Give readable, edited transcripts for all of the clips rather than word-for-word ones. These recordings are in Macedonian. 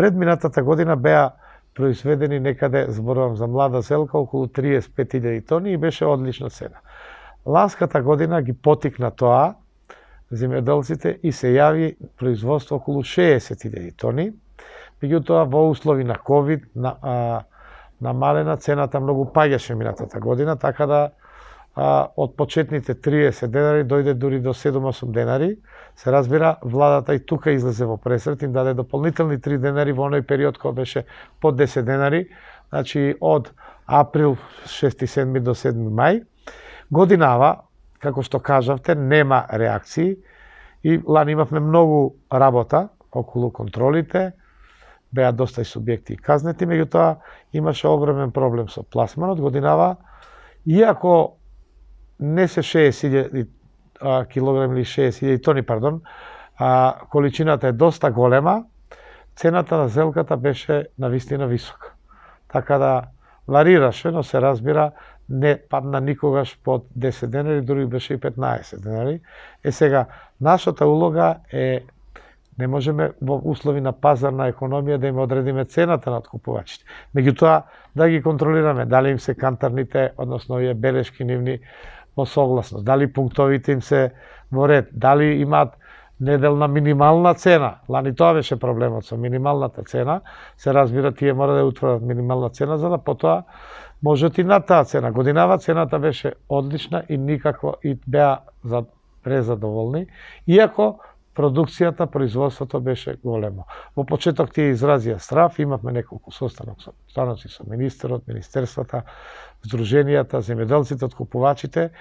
Пред минатата година беа произведени некаде, зборувам за млада зелка, околу 35.000 тони и беше одлична цена. Ланската година ги потикна тоа земјоделците и се јави производство околу 60.000 тони. Меѓутоа, во услови на ковид, намалена цената многу паѓаше минатата година, така да од почетните 30 денари дојде дури до 7-8 денари. Се разбира, владата и тука излезе во пресрет, им даде дополнителни 3 денари во оној период кој беше под 10 денари, значи од април 6-7 до 7 мај. Годинава, како што кажавте, нема реакции и лани имавме многу работа околу контролите, беа доста и субјекти казнети, меѓутоа имаше огромен проблем со пласманот. Годинава, иако не се 60.000 килограми или 60.000 тони, пардон, количината е доста голема, цената на зелката беше навистина висока. Така да варираше, но се разбира, не падна никогаш под 10 денари, дури беше и 15 денари. Сега, нашата улога е, не можеме во услови на пазарна економија да им одредиме цената на откупувачите. Меѓутоа, да ги контролираме, дали им се кантарните, односно овие белешки нивни во согласност, дали пунктовите им се во ред, дали имаат неделна минимална цена. Лани тоа беше проблемот со минималната цена. Се разбира, тие мора да утврдат минимална цена, за да потоа можат и на таа цена. Годинава цената беше одлична и никакво, и беа презадоволни, иако продукцијата, производството беше големо. Во почеток тие изразија страв, имавме неколку состаноци со министерот, министерствата, здруженијата, земјоделците, откупувачите,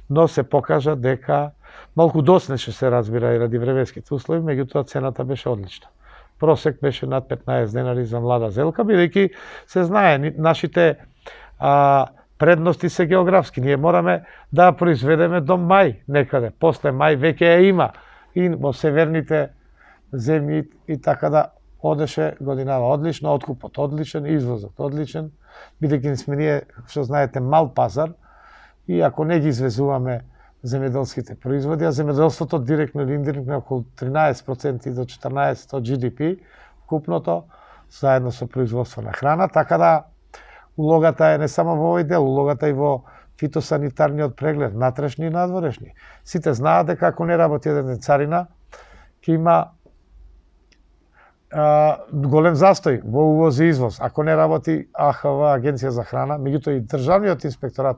но се покажа дека малку доснеше, се разбира, и ради временските услови, меѓутоа цената беше одлична. Просек беше над 15 денари за млада зелка, бидејќи се знае, нашите предности се географски. Ние мораме да произведеме до мај некаде. После мај веќе ја има и во северните земји и така да одеше годинава одлично, откупот одличен, извозот одличен, бидејќи сме ние, што знаете, мал пазар и ако не ги извезуваме земјоделските производи, а земјоделството директно или индиректно околу 13% до 14% од GDP, купното, заедно со производство на храна, така да улогата е не само во овој дел, улогата и во фитосанитарниот преглед, натрешни и надворешни. Сите знаат дека ако не работи еден царина, ќе има голем застој во увоз и извоз. Ако не работи АХВ, Агенција за храна, меѓутоа и државниот инспекторат,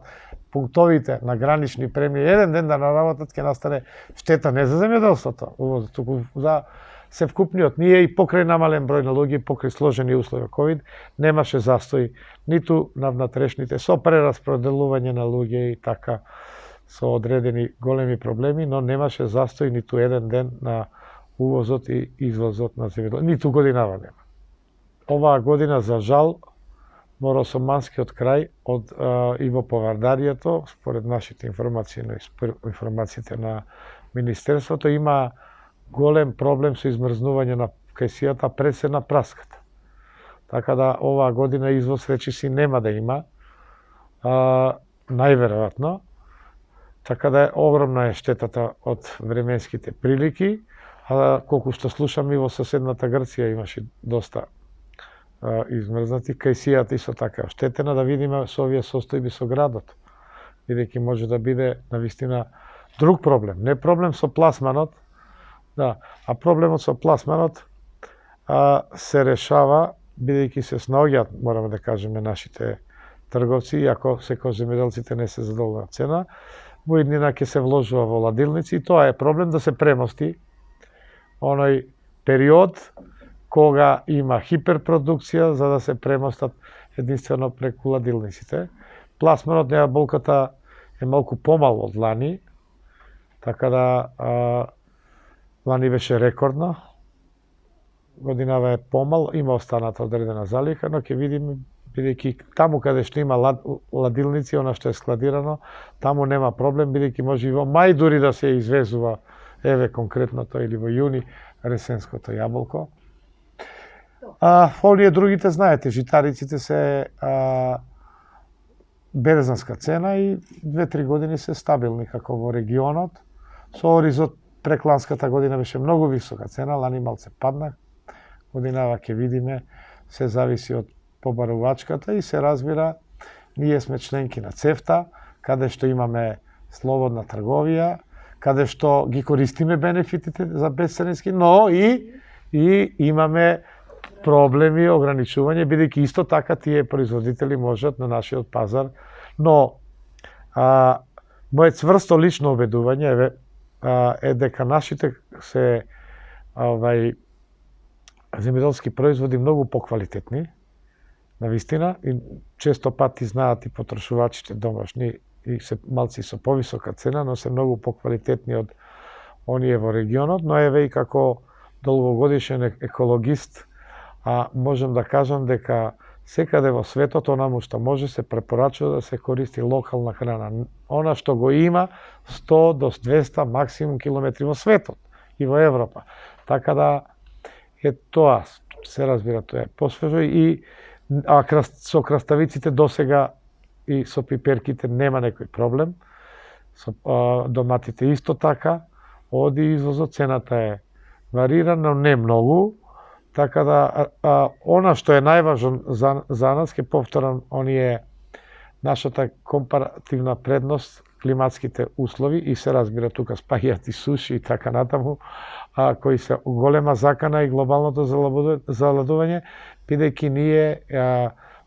пунктовите на гранични премии, еден ден да наработат, ќе настане штета не за земјоделството, увозот, туку за севкупниот. Ние и покрај намален број на луѓе, покрај сложени услови ковид, немаше застој ниту на внатрешните, со прераспределување на луѓе и така, со одредени големи проблеми, но немаше застој ниту еден ден на увозот и извозот на земјоделство. Ниту годинава нема. Оваа година, за жал, во Росоманскиот крај, и во Повардарието, според нашите информации, информациите на Министерството, има голем проблем со измрзнување на кајсијата пред се на праската. Така да оваа година извоз речиси нема да има, најверојатно. Така да огромна е штетата од временските прилики, а колку што слушам и во соседната Грција имаше доста измрзнати. Кајсијата исто така оштетена, да видиме со овие состојби со градот. Бидејќи може да биде навистина друг проблем. Не проблем со пласманот, да, а проблемот со пласманот се решава бидејќи се снаоѓаат, мораме да кажеме, нашите трговци, иако секој земјоделците не се задоволна цена, во иднина ќе се вложува во ладилници и тоа е проблем да се премости оној период кога има хиперпродукција за да се премостат единствено преку ладилниците. Пласманот на јаболката е малку помал од лани, така да лани беше рекордно, годинава е помал, има останата одредена залика, но ќе видиме, бидејќи таму каде што има ладилници, она што е складирано, таму нема проблем, бидејќи може и во мај дури да се извезува, еве конкретното, или во јуни, ресенското јаболко. Овие другите, знаете, житариците се березанска цена и 2-3 години се стабилни како во регионот. Со оризот прекланската година беше многу висока цена, лани малце падна, годинава ќе видиме, се зависи од побарувачката и се разбира, ние сме членки на ЦЕФТА, каде што имаме слободна трговија, каде што ги користиме бенефитите за безцарински, но и имаме проблеми, ограничување, бидејќи исто така тие производители можат на нашиот пазар. Но моје цврсто лично убедување е дека нашите се земјоделски производи многу поквалитетни, навистина, и често пати знаат и потрошувачите домашни и се малци со повисока цена, но се многу поквалитетни од оние во регионот, но еве и како долгогодишен екологист, можам да кажам дека секаде во светот онаму што може се препорачува да се користи локална храна. Она што го има 100 до 200 максимум километри во светот и во Европа. Така да е тоа, се разбира, тоа е посвежо и со краставиците досега и со пиперките нема некој проблем. Со доматите исто така, оди извозот, цената е варирана, но не многу. Така да, она што е најважно за нас, ке повторам, оние нашата компаративна предност, климатските услови и се разбира тука спаѓаат и суши и така натаму, кои се голема закана и глобалното заладување, бидејќи ние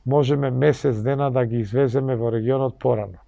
можеме месец дена да ги извеземе во регионот порано.